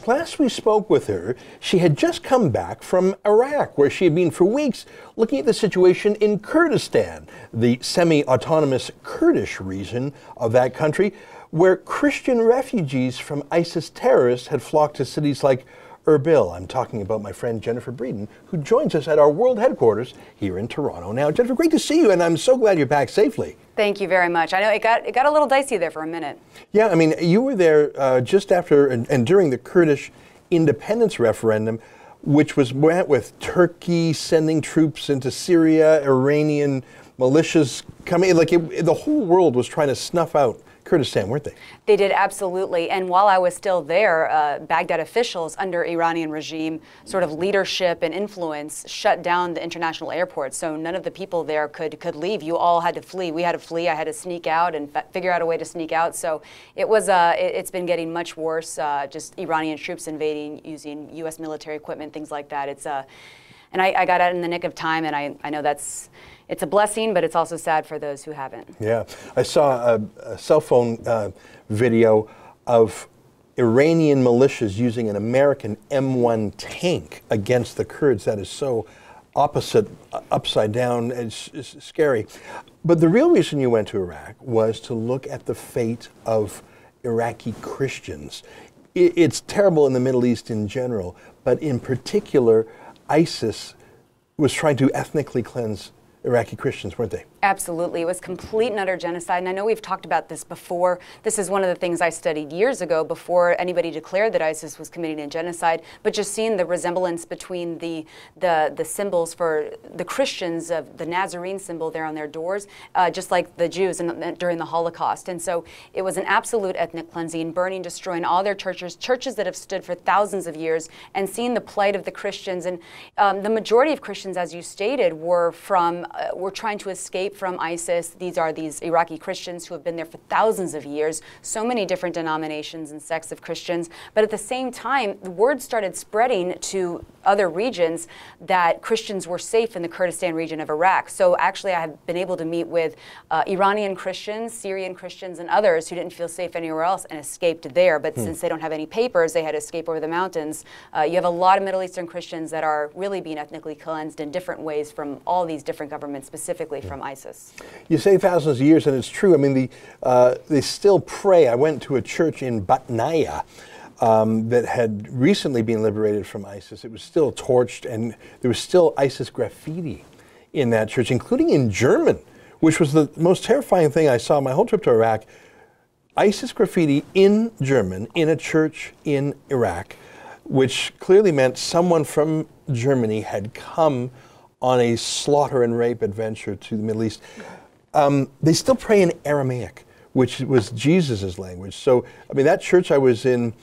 last we spoke with her, she had just come back from Iraq, where she had been for weeks looking at the situation in Kurdistan, the semi-autonomous Kurdish region of that country, where Christian refugees from ISIS terrorists had flocked to cities like Erbil. I'm talking about my friend Jennifer Breedon, who joins us at our world headquarters here in Toronto. Now, Jennifer, great to see you, and I'm so glad you're back safely. Thank you very much. I know it got a little dicey there for a minute. Yeah, I mean, you were there just after and during the Kurdish independence referendum, which was met with Turkey sending troops into Syria, Iranian militias coming. Like the whole world was trying to snuff out Kurdistan, weren't they? They did, absolutely. And while I was still there, Baghdad officials under Iranian regime sort of leadership and influence shut down the international airport. So none of the people there could leave. You all had to flee. We had to flee. I had to sneak out and figure out a way to sneak out. So it was it's been getting much worse. Just Iranian troops invading using U.S. military equipment, things like that. It's and I got out in the nick of time, and I know it's a blessing, but it's also sad for those who haven't. Yeah, I saw a cell phone video of Iranian militias using an American M1 tank against the Kurds. That is so opposite, upside down, it's scary. But the real reason you went to Iraq was to look at the fate of Iraqi Christians. It's terrible in the Middle East in general, but in particular, ISIS was trying to ethnically cleanse Iraqi Christians, weren't they? Absolutely. It was complete and utter genocide. And I know we've talked about this before. This is one of the things I studied years ago before anybody declared that ISIS was committing a genocide. But just seeing the resemblance between the symbols for the Christians, of the Nazarene symbol there on their doors, just like the Jews during the Holocaust. And so it was an absolute ethnic cleansing, burning, destroying all their churches that have stood for thousands of years, and seeing the plight of the Christians. And the majority of Christians, as you stated, were trying to escape from ISIS. These are these Iraqi Christians who have been there for thousands of years, so many different denominations and sects of Christians. But at the same time, the word started spreading to other regions that Christians were safe in the Kurdistan region of Iraq. So actually I have been able to meet with Iranian Christians, Syrian Christians, and others who didn't feel safe anywhere else and escaped there. But since they don't have any papers, they had to escape over the mountains. You have a lot of Middle Eastern Christians that are really being ethnically cleansed in different ways from all these different governments, specifically from ISIS. You say thousands of years, and it's true. I mean, they still pray. I went to a church in Batnaya that had recently been liberated from ISIS. It was still torched, and there was still ISIS graffiti in that church, including in German, which was the most terrifying thing I saw my whole trip to Iraq. ISIS graffiti in German in a church in Iraq, which clearly meant someone from Germany had come on a slaughter and rape adventure to the Middle East. They still pray in Aramaic, which was Jesus's language. So, I mean, that church I was in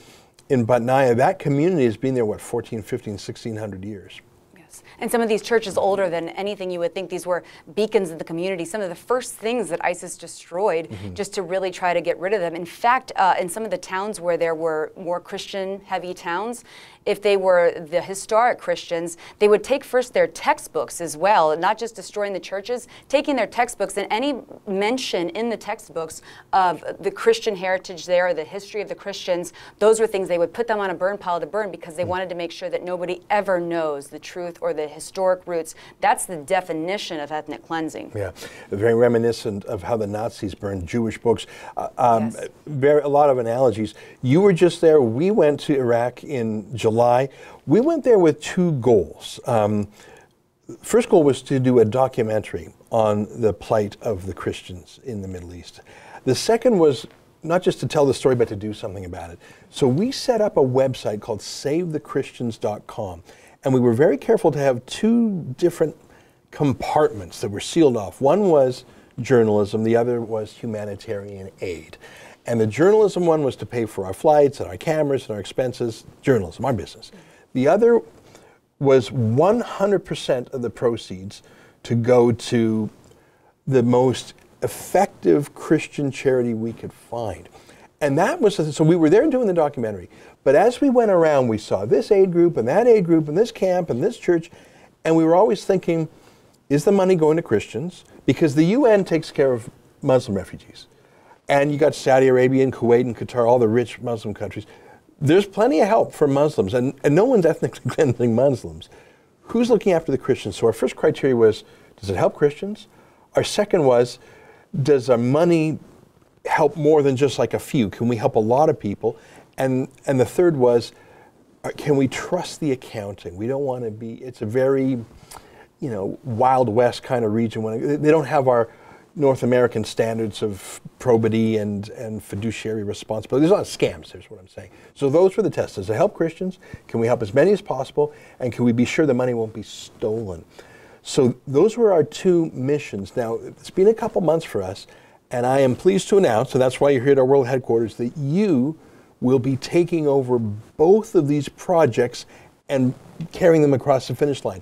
Batnaya, that community has been there, what, 14, 15, 1600 years. And some of these churches older than anything you would think. These were beacons of the community. Some of the first things that ISIS destroyed just to really try to get rid of them. In fact, in some of the towns where there were more Christian-heavy towns, if they were the historic Christians, they would take first their textbooks as well, not just destroying the churches, taking their textbooks, and any mention in the textbooks of the Christian heritage there, or the history of the Christians, those were things they would put them on a burn pile to burn, because they wanted to make sure that nobody ever knows the truth or the historic roots. That's the definition of ethnic cleansing. Yeah, very reminiscent of how the Nazis burned Jewish books. Yes. A lot of analogies. You were just there. We went to Iraq in July. We went there with two goals. First goal was to do a documentary on the plight of the Christians in the Middle East. The second was not just to tell the story, but to do something about it. So we set up a website called SaveTheChristians.com. And we were very careful to have two different compartments that were sealed off. One was journalism, the other was humanitarian aid. And the journalism one was to pay for our flights and our cameras and our expenses, journalism, our business. The other was 100% of the proceeds to go to the most effective Christian charity we could find. And that was, so we were there doing the documentary. But as we went around, we saw this aid group and that aid group and this camp and this church. And we were always thinking, is the money going to Christians? Because the UN takes care of Muslim refugees. And you got Saudi Arabia and Kuwait and Qatar, all the rich Muslim countries. There's plenty of help for Muslims, and no one's ethnically cleansing Muslims. Who's looking after the Christians? So our first criteria was, does it help Christians? Our second was, does our money help more than just like a few? Can we help a lot of people? And the third was, can we trust the accounting? We don't want to be, it's a very, Wild West kind of region. When they don't have our North American standards of probity and fiduciary responsibility. There's a lot of scams, here's what I'm saying. So those were the tests. Does it help Christians? Can we help as many as possible? And can we be sure the money won't be stolen? So those were our two missions. Now, it's been a couple months for us, and I am pleased to announce, and that's why you're here at our world headquarters, that you will be taking over both of these projects and carrying them across the finish line.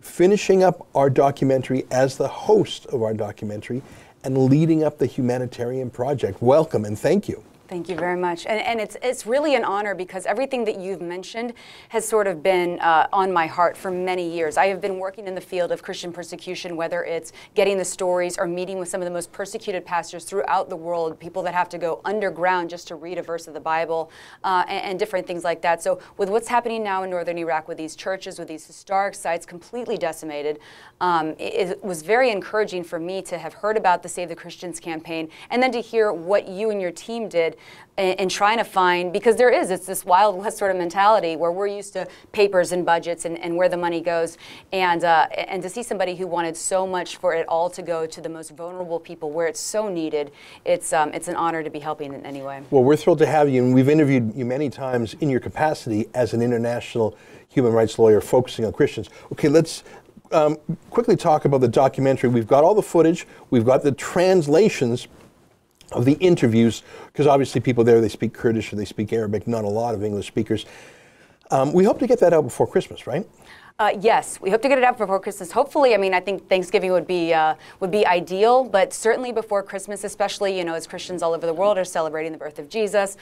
Finishing up our documentary as the host of our documentary and leading up the humanitarian project. Welcome and thank you. Thank you very much. And it's really an honor because everything that you've mentioned has sort of been on my heart for many years. I have been working in the field of Christian persecution, whether it's getting the stories or meeting with some of the most persecuted pastors throughout the world, people that have to go underground just to read a verse of the Bible and different things like that. So with what's happening now in northern Iraq with these churches, with these historic sites completely decimated, it was very encouraging for me to have heard about the Save the Christians campaign and then to hear what you and your team did in trying to find, because it's this Wild West sort of mentality where we're used to papers and budgets and where the money goes, and to see somebody who wanted so much for it all to go to the most vulnerable people where it's so needed, it's an honor to be helping in any way. Well, we're thrilled to have you, and we've interviewed you many times in your capacity as an international human rights lawyer focusing on Christians. Okay, let's quickly talk about the documentary. We've got all the footage, we've got the translations of the interviews, because obviously people there, they speak Kurdish or they speak Arabic, not a lot of English speakers. We hope to get that out before Christmas, right? Yes, we hope to get it out before Christmas. Hopefully, I think Thanksgiving would be ideal, but certainly before Christmas, especially as Christians all over the world are celebrating the birth of Jesus,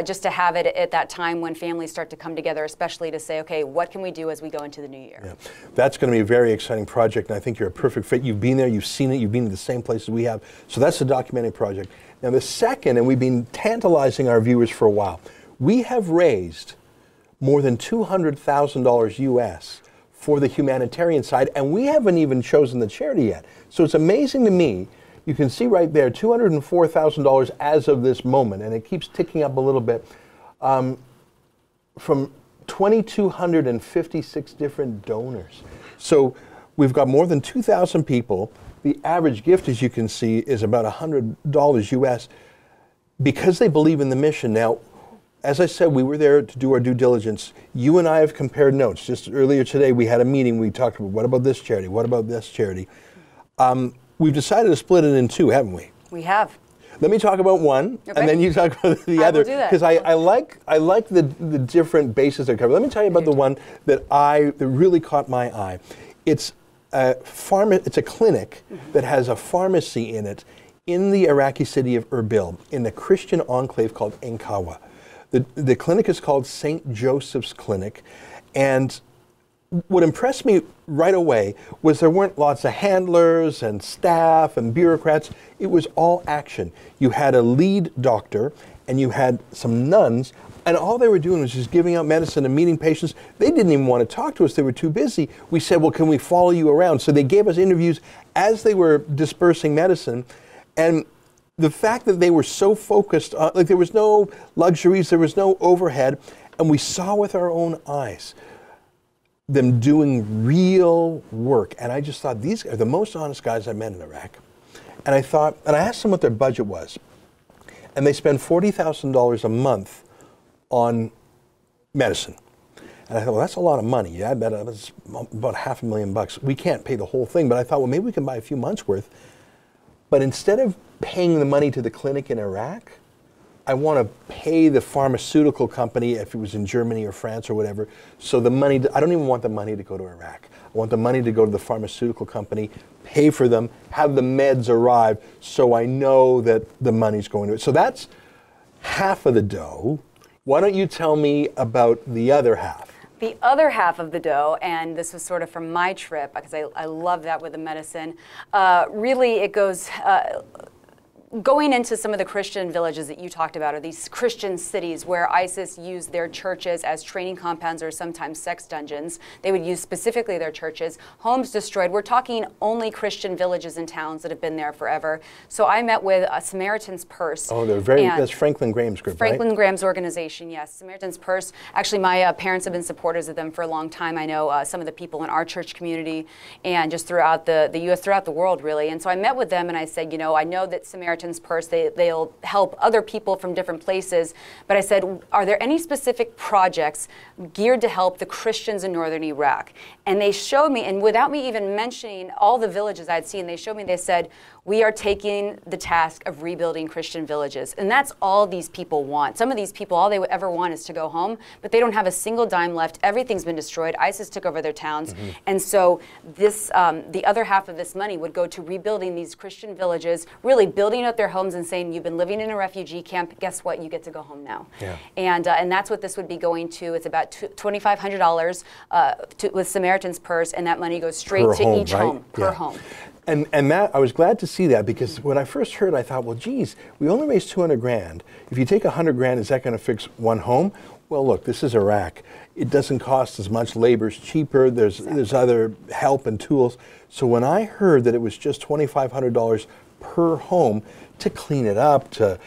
just to have it at that time when families start to come together, especially to say, okay, what can we do as we go into the new year? Yeah. That's going to be a very exciting project, and I think you're a perfect fit. You've been there, you've seen it, you've been to the same places we have. So that's the documentary project. Now the second, and we've been tantalizing our viewers for a while, we have raised more than $200,000 US for the humanitarian side, and we haven't even chosen the charity yet. So it's amazing to me. You can see right there, $204,000 as of this moment, and it keeps ticking up a little bit, from 2,256 different donors. So we've got more than 2,000 people. The average gift, as you can see, is about $100 US because they believe in the mission. Now, as I said, we were there to do our due diligence. You and I have compared notes. Just earlier today, we had a meeting. We talked about, what about this charity? What about this charity? We've decided to split it in two, haven't we? We have. Let me talk about one, okay, and then you talk about the other. Because I like the different bases they cover. Let me tell you about the one that really caught my eye. It's a clinic that has a pharmacy in it in the Iraqi city of Erbil, in the Christian enclave called Enkawa. The clinic is called St. Joseph's Clinic, and what impressed me right away was there weren't lots of handlers and staff and bureaucrats. It was all action. You had a lead doctor and you had some nuns, and all they were doing was just giving out medicine and meeting patients. They didn't even want to talk to us. They were too busy. We said, well, can we follow you around? So they gave us interviews as they were dispersing medicine, and the fact that they were so focused on, there was no luxuries, there was no overhead, and we saw with our own eyes them doing real work. And I just thought, these are the most honest guys I met in Iraq. And I asked them what their budget was. And they spend $40,000 a month on medicine. And I thought, well, that's a lot of money. Yeah, I bet it's about $500,000. We can't pay the whole thing, but I thought, well, maybe we can buy a few months worth. But instead of paying the money to the clinic in Iraq, I want to pay the pharmaceutical company, if it was in Germany or France or whatever. So the money, I don't even want the money to go to Iraq. I want the money to go to the pharmaceutical company, pay for them, have the meds arrive, so I know that the money's going to it. So that's half of the dough. Why don't you tell me about the other half? The other half of the dough, and this was sort of from my trip, because I love that with the medicine, really it goes going into some of the Christian villages that you talked about, or these Christian cities where ISIS used their churches as training compounds or sometimes sex dungeons. They would use specifically their churches. Homes destroyed. We're talking only Christian villages and towns that have been there forever. So I met with a Samaritan's Purse. Oh, they're very, that's Franklin Graham's group, Franklin right? Graham's organization, yes. Samaritan's Purse. Actually, my parents have been supporters of them for a long time. I know some of the people in our church community and just throughout the U.S., throughout the world, really. And so I met with them and I said, you know, I know that Samaritan's Purse, they'll help other people from different places, but I said, are there any specific projects geared to help the Christians in northern Iraq? And they showed me, and without me even mentioning all the villages I'd seen, they showed me, they said, we are taking the task of rebuilding Christian villages. And that's all these people want. Some of these people, all they would ever want is to go home, but they don't have a single dime left. Everything's been destroyed. ISIS took over their towns. And so this, the other half of this money would go to rebuilding these Christian villages, really building up their homes and saying, you've been living in a refugee camp, guess what, you get to go home now. Yeah. And that's what this would be going to. It's about $2,500 with Samaritan's Purse, and that money goes straight Per to home, each right? home, per home. And that, I was glad to see that, because when I first heard, I thought, well, geez, we only raised 200 grand. If you take 100 grand, is that going to fix one home? Well, look, this is Iraq. It doesn't cost as much. Labor's cheaper. There's other help and tools. So when I heard that it was just $2,500 per home to clean it up, to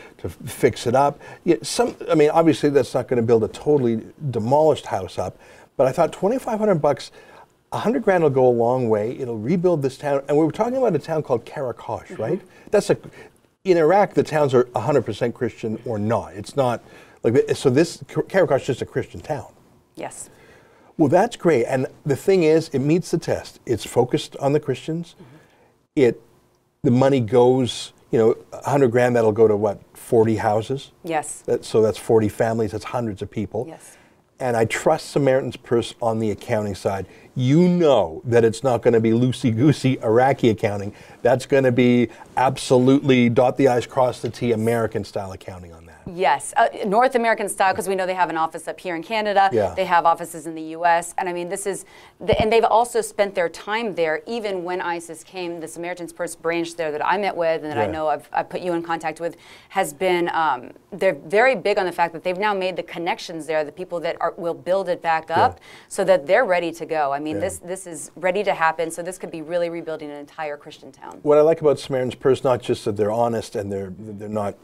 fix it up, I mean, obviously that's not going to build a totally demolished house up, but I thought $2,500. 100 grand will go a long way. It'll rebuild this town. And we were talking about a town called Karakosh, right? In Iraq, the towns are 100% Christian or not. It's not like, so this, Karakosh is just a Christian town. Yes. Well, that's great. And the thing is, it meets the test. It's focused on the Christians. The money goes, 100 grand, that'll go to what, 40 houses? Yes. So that's 40 families, that's hundreds of people. Yes. And I trust Samaritan's Purse on the accounting side. You know that it's not going to be loosey-goosey Iraqi accounting. That's going to be absolutely dot the I's, cross the T, American-style accounting on that. Yes, North American style, because we know they have an office up here in Canada. Yeah. They have offices in the U.S. And I mean, and they've also spent their time there, even when ISIS came. The Samaritan's Purse branch there that I met with and that I know I've put you in contact with has been, they're very big on the fact that they've now made the connections there, the people that will build it back up so that they're ready to go. I mean, this is ready to happen, so this could be really rebuilding an entire Christian town. What I like about Samaritan's Purse, not just that they're honest and they're not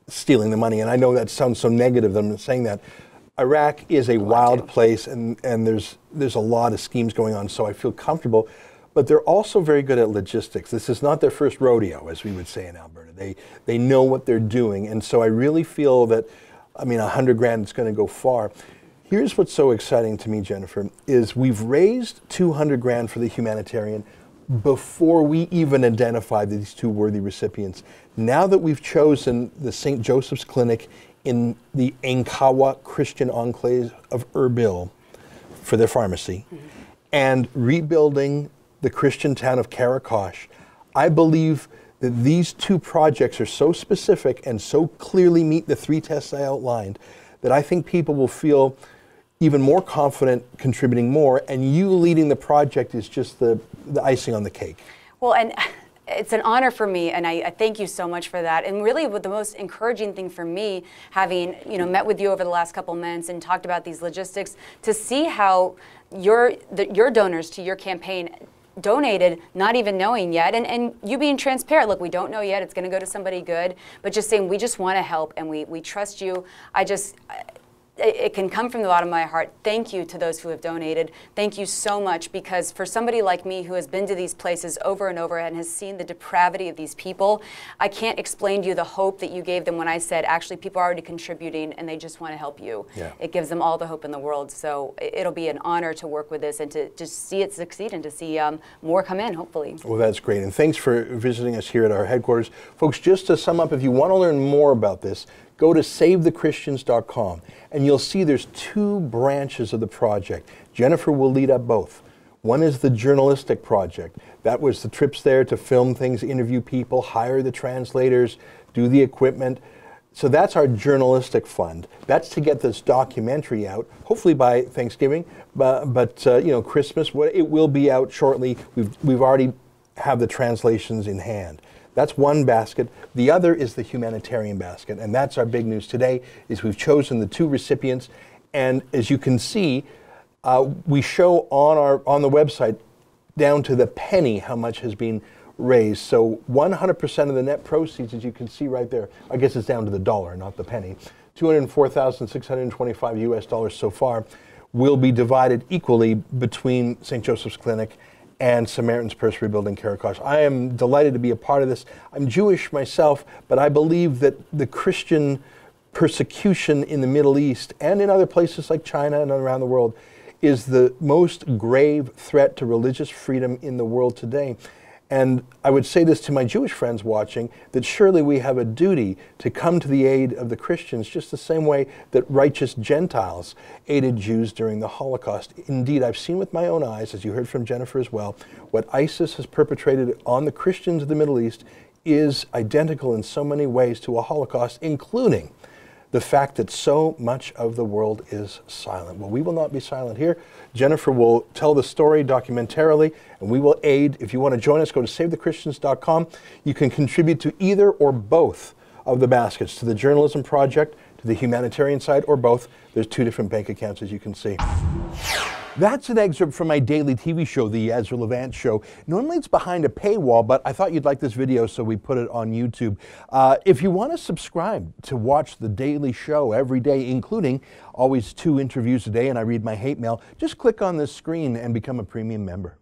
stealing the money, and I know that sounds so negative, them saying that. Iraq is a wild place, and there's a lot of schemes going on, so I feel comfortable. But they're also very good at logistics. This is not their first rodeo, as we would say in Alberta. They know what they're doing, and so I really feel that, I mean, 100 grand is going to go far. Here's what's so exciting to me, Jennifer, is we've raised 200 grand for the humanitarian before we even identified these two worthy recipients. Now that we've chosen the St. Joseph's Clinic in the Ankawa Christian Enclave of Erbil for their pharmacy, and rebuilding the Christian town of Karakosh, I believe that these two projects are so specific and so clearly meet the three tests I outlined that I think people will feel even more confident contributing more, and you leading the project is just the icing on the cake. Well, and it's an honor for me, and I thank you so much for that. And really, the most encouraging thing for me, having met with you over the last couple months and talked about these logistics, to see how your donors to your campaign donated, not even knowing yet, and you being transparent. Look, we don't know yet. It's going to go to somebody good, but just saying we just want to help and we trust you. It can come from the bottom of my heart. Thank you to those who have donated. Thank you so much, because for somebody like me who has been to these places over and over and has seen the depravity of these people, I can't explain to you the hope that you gave them when I said, actually, people are already contributing and they just want to help you. Yeah. It gives them all the hope in the world. So it'll be an honor to work with this and to see it succeed and to see more come in, hopefully. Well, that's great. And thanks for visiting us here at our headquarters. Folks, just to sum up, if you want to learn more about this, go to SaveTheChristians.com, and you'll see there's two branches of the project. Jennifer will lead up both. One is the journalistic project. That was the trips there to film things, interview people, hire the translators, do the equipment. So that's our journalistic fund. That's to get this documentary out, hopefully by Thanksgiving, but Christmas, it will be out shortly. We've already have the translations in hand. That's one basket. The other is the humanitarian basket, and that's our big news today, is we've chosen the 2 recipients. And as you can see, we show on the website down to the penny how much has been raised. So 100% of the net proceeds, as you can see right there, I guess it's down to the dollar, not the penny, $204,625 US so far, will be divided equally between St. Joseph's Clinic and Samaritan's Purse Rebuilding Karakosh. I am delighted to be a part of this. I'm Jewish myself, but I believe that the Christian persecution in the Middle East and in other places like China and around the world is the most grave threat to religious freedom in the world today. And I would say this to my Jewish friends watching, that surely we have a duty to come to the aid of the Christians just the same way that righteous Gentiles aided Jews during the Holocaust. Indeed, I've seen with my own eyes, as you heard from Jennifer as well, what ISIS has perpetrated on the Christians of the Middle East is identical in so many ways to a Holocaust, including the fact that so much of the world is silent. Well, we will not be silent here. Jennifer will tell the story documentarily, and we will aid. If you want to join us, go to SaveTheChristians.com. You can contribute to either or both of the baskets, to the Journalism Project, to the humanitarian side, or both. There's 2 different bank accounts, as you can see. That's an excerpt from my daily TV show, The Ezra Levant Show. Normally it's behind a paywall, but I thought you'd like this video, so we put it on YouTube. If you want to subscribe to watch the daily show every day, including always 2 interviews a day, and I read my hate mail, just click on this screen and become a premium member.